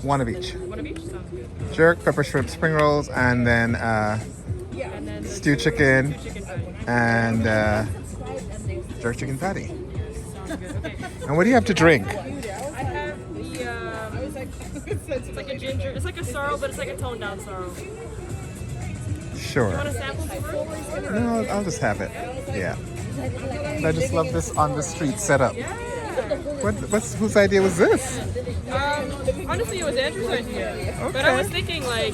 One of each. One of each sounds good. Jerk, pepper shrimp, spring rolls, and then And then stew chicken chicken patty. and jerk chicken patty. Sounds good. Okay. And what do you have to drink? I have the it's like a ginger. It's like a sorrel, but it's like a toned down sorrel. You Sure. want a sample first? No, I'll just have it. Yeah. I just love this on the street setup. Yeah. Whose idea was this? Honestly, it was Andrew's idea. But I was thinking like,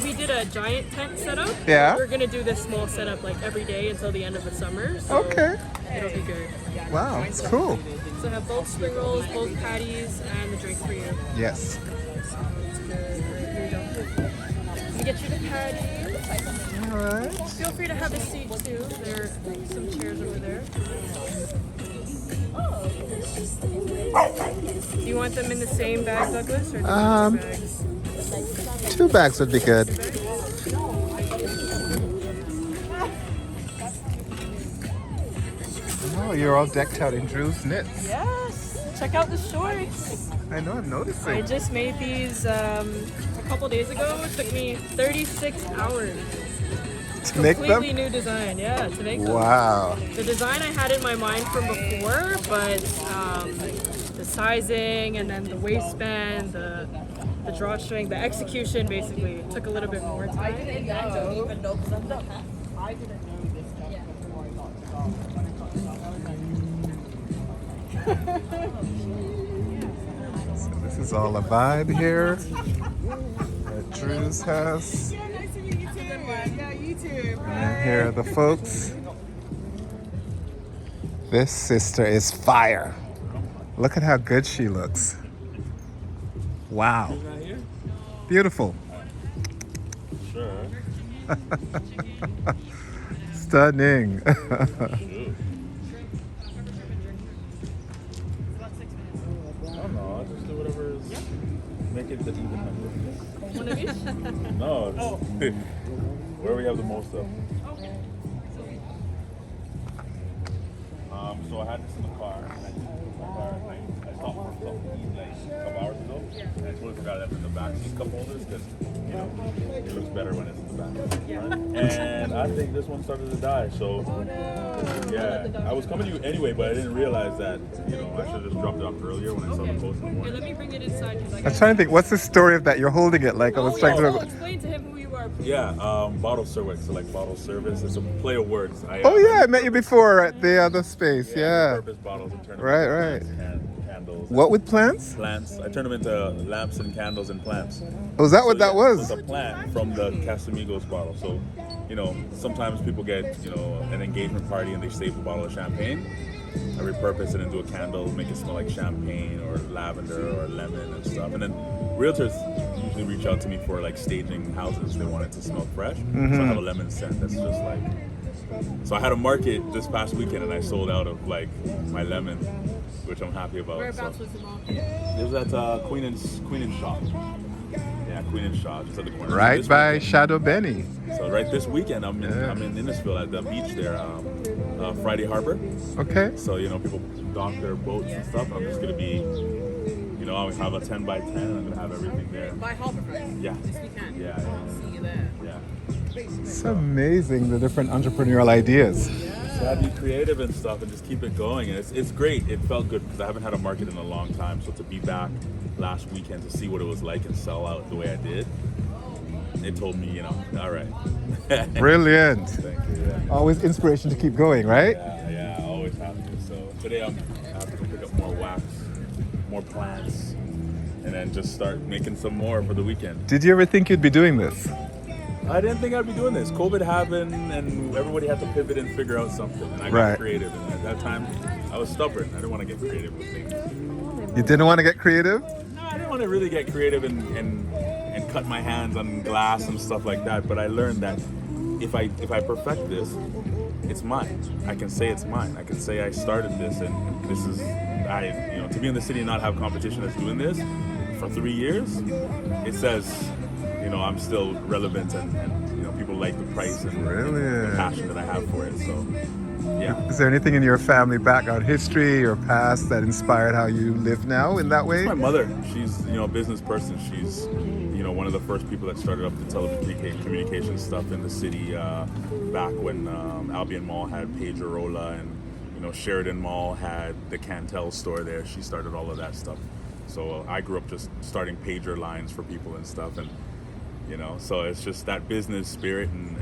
we did a giant tent setup. Yeah. We're gonna do this small setup like every day until the end of the summer. So Okay. it'll be good. Wow, it's cool. So I have both spring rolls, both patties, and the drink for you. Yes. Sounds good. Here you go. Let me get you the patties. All right. Feel free to have a seat too. There are some chairs over there. Do you want them in the same bag, Douglas, or do you want two bags? 2 bags would be good. Oh, you're all decked out in Drew's knits. Yes. Check out the shorts. I know, I'm I noticing. just made these a couple days ago. It took me 36 hours. To make Completely them? new design, yeah, to make them. Wow. The design I had in my mind from before, but the sizing and then the waistband, the drawstring, the execution basically took a little bit more time. I didn't even know this stuff. So this is all a vibe here at Drew's house. Yeah, nice to meet you too. Yeah, you too. And here are the folks. This sister is fire. Look at how good she looks. Wow. Beautiful. Sure. Stunning. I don't know. I'll just do whatever is. Make it the even number. One of each? No, it's where we have the most of. So I had this in the car, and I took my car, and I stopped for something to eat like a couple hours ago, and I totally forgot I left in the back seat cup holders because it looks better when it's in the back. Right? And I think this one started to die, so yeah, I was coming to you anyway, but I didn't realize that I should have just dropped it off earlier when I saw the post in the Here, morning. let me bring it inside. I was trying to think, what's the story of that? You're holding it like I was trying to. Explain to him who you are, please. Yeah, bottle service, so like bottle service. It's a play of words. Oh yeah, I met you before at the other space. Yeah. Purpose bottles and turn them Right, into plants and candles. What with plants? Plants. I turn them into lamps and candles and plants. Was that what that was? It's a plant from the Casamigos bottle. So, sometimes people get, an engagement party and they save a bottle of champagne. I repurpose it into a candle, make it smell like champagne or lavender or lemon and stuff. And then realtors usually reach out to me for like staging houses. They want it to smell fresh. So I have a lemon scent that's just like. So I had a market this past weekend and I sold out of like my lemon, which I'm happy about. Whereabouts was the market? It was at Queen and Shaw. Yeah, Queen and Shaw, just at the corner. Right So by weekend- Shadow Benny. So right this weekend, I'm in Innisfil at the beach there, Friday Harbor. Okay. So people dock their boats and stuff. I'm just gonna be, I'll have a 10 by 10. And I'm gonna have everything there. By Harborfront. Yeah. This weekend. Yeah. See you there. Yeah. It's amazing the different entrepreneurial ideas. So I be creative and stuff and just keep it going. And it's great. It felt good because I haven't had a market in a long time. So to be back last weekend to see what it was like and sell out the way I did, it told me, all right. Brilliant. Thank you. Yeah. Always inspiration to keep going, right? Yeah, I always have to. So today I have to go pick up more wax, more plants, and then just start making some more for the weekend. Did you ever think you'd be doing this? I didn't think I'd be doing this. COVID happened, and everybody had to pivot and figure out something. And I got Right. creative. And at that time, I was stubborn. I didn't want to get creative with things. You didn't want to get creative? No, I didn't want to really get creative and cut my hands on glass and stuff like that. But I learned that if I perfect this, it's mine. I can say it's mine. I can say I started this, and this is to be in the city and not have competition that's doing this for 3 years. It says, I'm still relevant and people like the price and the Brilliant. passion that I have for it. So Yeah. Is there anything in your family background, history or past that inspired how you live now in that way? My mother, she's a business person. She's one of the first people that started up the telecommunication stuff in the city back when Albion Mall had Pagerola and Sheridan Mall had the Cantel store there. She started all of that stuff. So I grew up just starting pager lines for people and stuff, and so it's just that business spirit and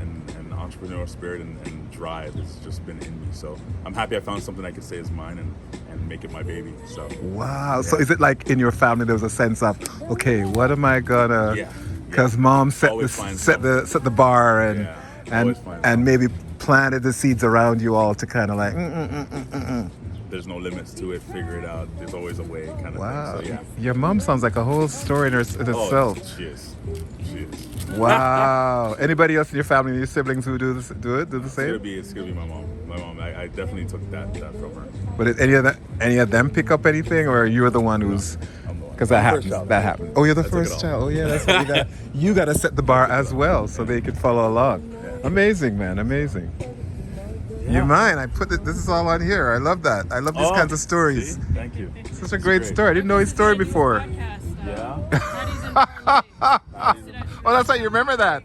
entrepreneurial spirit and drive has just been in me. So I'm happy I found something I could say is mine and make it my baby. So Wow. yeah. So is it like in your family there was a sense of, okay, what am I gonna? Yeah. Because mom set Always the find set the bar and Yeah. Always find something. maybe planted the seeds around you all to kind of like. There's no limits to it. Figure it out. There's always a way, kind of Wow. thing. So yeah. Your mom sounds like a whole story in itself. Oh, she is. She is. Wow. Anybody else in your family, your siblings who do the It's same? gonna be my mom. My mom. I definitely took that from her. But did any of them pick up anything, or you're the one who's? I'm the one. Because that I'm the happens. first child. That happened. Oh, you're the I took it first all. child. Oh, yeah. That's what you got. You got to set the bar as well, so they can follow along. Yeah. Amazing, man. Amazing. You mind? I put it. This is all on here. I love that. I love these kinds of stories. See? Thank you. Such a great story. I didn't know his story before. Yeah. Oh, that's right. You remember that?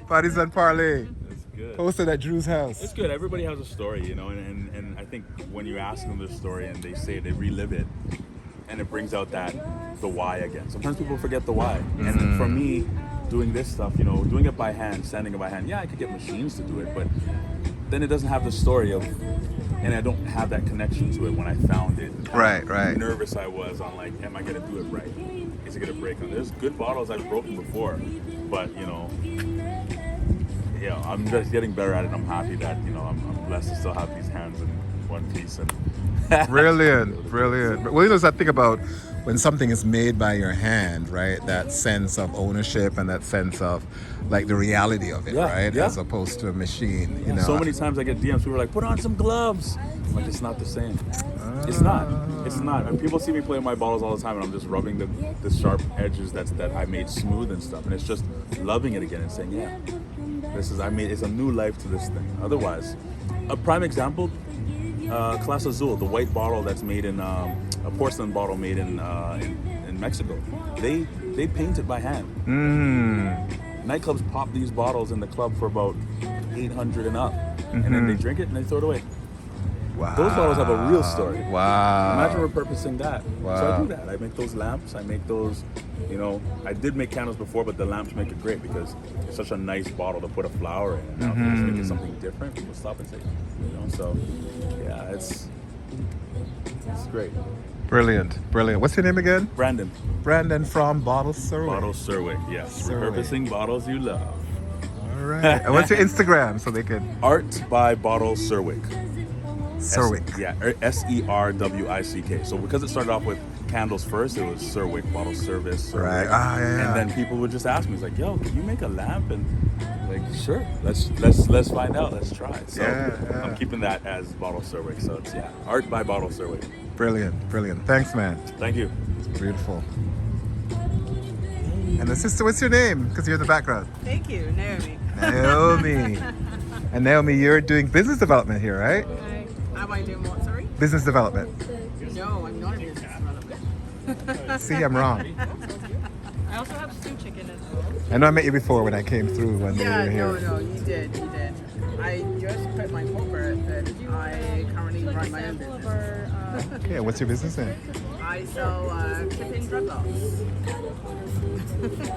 Parties and Parlay. It's good. Posted at Drew's house. It's good. Everybody has a story, and I think when you ask them their story and they say they relive it, and it brings out the why again. Sometimes people forget the why. And for me, doing this stuff, doing it by hand, sanding it by hand, yeah, I could get machines to do it, but then it doesn't have the story of, and I don't have that connection to it when I found it. Right. How nervous I was on am I gonna do it right? Is it gonna break? There's good bottles I've broken before, but yeah, I'm just getting better at it. I'm happy that I'm blessed to still have these hands in one piece and. Brilliant. Well, that thing about when something is made by your hand, right? That sense of ownership and that sense of like the reality of it, Yeah, right? yeah. As opposed to a machine, So many times I get DMs. People are like, "Put on some gloves." I'm like, it's not the same. It's not. And people see me play with my bottles all the time, and I'm just rubbing the sharp edges that I made smooth and stuff, and it's just loving it again and saying, "Yeah, it's a new life to this thing." Otherwise, a prime example. Class Azul, the white bottle that's made in a porcelain bottle made in Mexico. They paint it by hand. Nightclubs pop these bottles in the club for about $800 and up, and then they drink it and they throw it away. Wow. Those bottles have a real story. Wow. Imagine repurposing that. So Wow. I do that. I make those lamps. I make those. I did make candles before, but the lamps make it great because it's such a nice bottle to put a flower in. And now if you just make it something different, people stop and say, So, yeah, it's great. Brilliant. What's your name again? Brandon, Brandon from Bottle Survey. Bottle Surwick. Yes, Surwick. repurposing bottles you love. All right. And what's your Instagram so they can? Art by Bottle Surwick. Surwick. Serwick. So because it started off with candles first, it was Surwick, bottle service. Surwick. Right. Yeah. And then people would just ask me, it's like, "Yo, can you make a lamp?" And like, sure, let's find out, let's try. So Yeah. I'm keeping that as Bottle Surwick. So it's Art by Bottle Surwick. Brilliant. Thanks, man. Thank you. Beautiful. And the sister, what's your name? Because you're in the background. Thank you, Naomi. Naomi. And Naomi, you're doing business development here, right? Am I doing what, sorry? Business development. No, I'm not a business developer. See, I'm wrong. I also have stew chicken as well. I know I met you before when I came through when we Yeah, were here. no, you did. I just put my corporate that I currently run my own business. Yeah, what's your business name? I sell clip-in dreadlocks.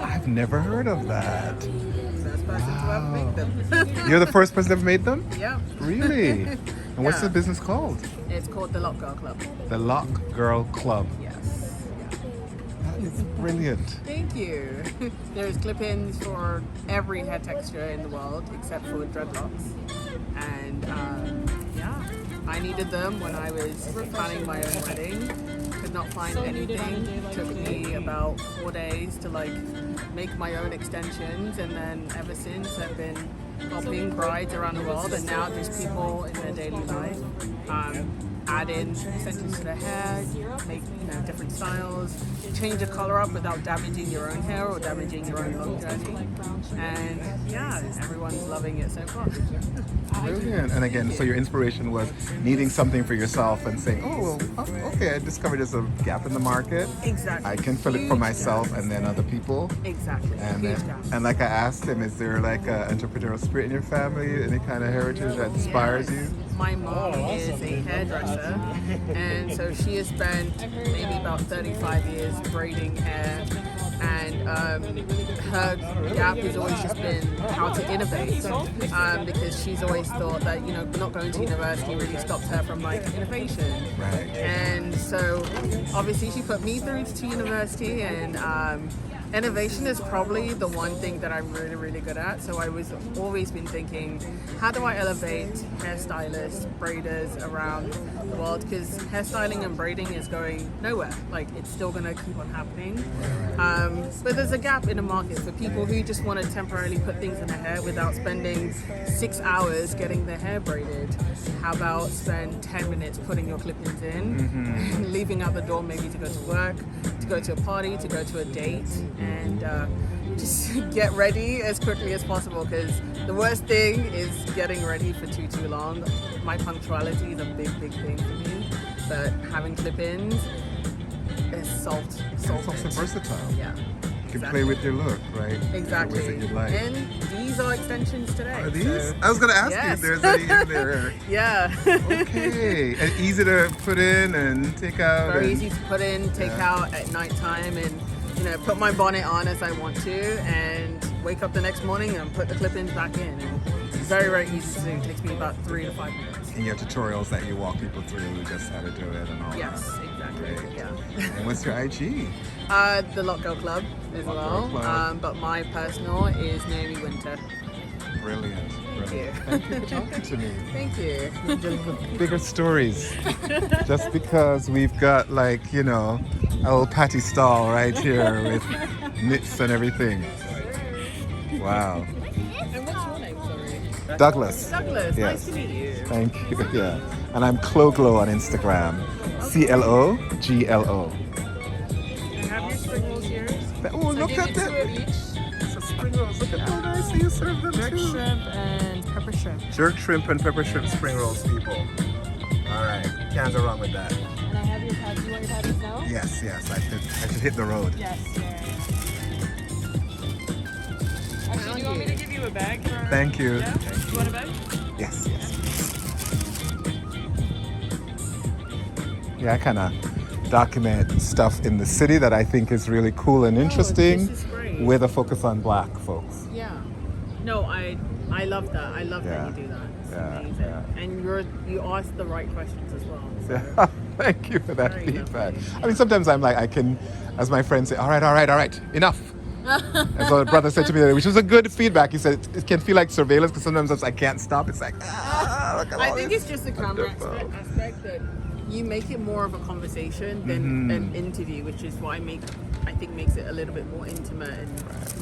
I've never heard of that. First person to ever make them. You're the first person that ever made them? Yeah. Really? And what's Yeah. the business called? It's called the Lock Girl Club. The Lock Girl Club. Yes. That is brilliant. Thank you. There's clip-ins for every hair texture in the world except for dreadlocks. And I needed them when I was planning my own wedding. Could not find anything. Took me about 4 days to make my own extensions, and then ever since I've been helping brides around the world, and now just people in their daily life. add in extensions to the hair, make different styles, change the color up without damaging your own hair or damaging your own long journey. And yeah, everyone's loving it so far. Brilliant. And again, so your inspiration was needing something for yourself and saying, oh, well, okay, I discovered there's a gap in the market. Exactly. I can fill it for Huge myself gap. and then other people. Exactly. And, Huge gap. and like I asked him, is there like an entrepreneurial spirit in your family? Any kind of heritage that inspires you? My mom is a hairdresser, and so she has spent maybe about 35 years braiding hair. And her gap has always just been how to innovate, because she's always thought that not going to university really stopped her from like innovation. Right. And so obviously she put me through to university, and innovation is probably the one thing that I'm really, really good at. So I was always been thinking, how do I elevate hairstylists, braiders around the world? Because hairstyling and braiding is going nowhere. Like, it's still going to keep on happening. But there's a gap in the market for people who just want to temporarily put things in their hair without spending 6 hours getting their hair braided. How about spend 10 minutes putting your clip-ins in, leaving out the door maybe to go to work, to go to a party, to go to a date, and just get ready as quickly as possible, because the worst thing is getting ready for too long. My punctuality is a big thing for me, but having clip-ins is solved. It's also versatile. Yeah. You can play with your look, right? Exactly. The ways that you like. And these are extensions today. Are these? so- I was going to ask Yes. you if there's any in there. Yeah. Okay. And easy to put in and take out. Very and- easy to put in, take out at night time, and put my bonnet on as I want to, and wake up the next morning and put the clip-ins back in. And it's very easy to do. It takes me about 3 to 5 minutes. In your tutorials that you walk people through, just how to do it and all Yes, that. exactly. Great. Yeah. And what's your IG? The Lock Girl Club as Lock well. Girl Club. But my personal is Naomi Winter. Brilliant. Thank you. Thank you for talking to me. Thank you. Bigger stories. Just because we've got a old Pattie stall right here with knits and everything. Wow. And what's your name, sorry? Douglas. Douglas, Yes. nice to meet you. Thank you. Yeah. And I'm Cloglo on Instagram. CLOGLO. And have your spring rolls here. Oh, look Give at me 2 of that. each. It's a spring rolls. Look at how nice you serve them Jerk too. shrimp and pepper shrimp. Jerk shrimp and pepper shrimp spring rolls, people. All right. Can't go wrong with that. And I have your patties. You want your patties now? Yes. I should hit the road. Yes. Actually, do you want me to give you a bag? For... Thank you. Yeah? You want a bag? Yes. Yeah, I kind of document stuff in the city that I think is really cool and interesting, this is great. with a focus on Black folks. Yeah. No, I love that. I love Yeah. that you do that. It's Yeah, amazing. yeah. And you ask the right questions as well. So. Yeah, thank you for that Very feedback. lovely. I mean, sometimes I'm like, I can, as my friends say, all right, enough. And so a brother said to me, which was a good feedback. He said it can feel like surveillance because sometimes I can't stop. It's like, look at I all think this it's just the camera wonderful. aspect that you make it more of a conversation than an interview, which is what I think makes it a little bit more intimate,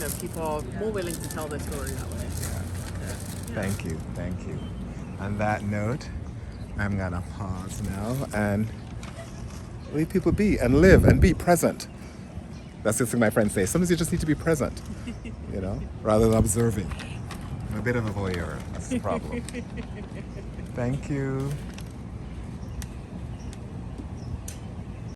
and people are more willing to tell their story that way. Thank you. On that note, I'm gonna pause now and leave people be and live and be present. That's the thing my friends say. Sometimes you just need to be present, rather than observing. I'm a bit of a voyeur. That's the problem. Thank you.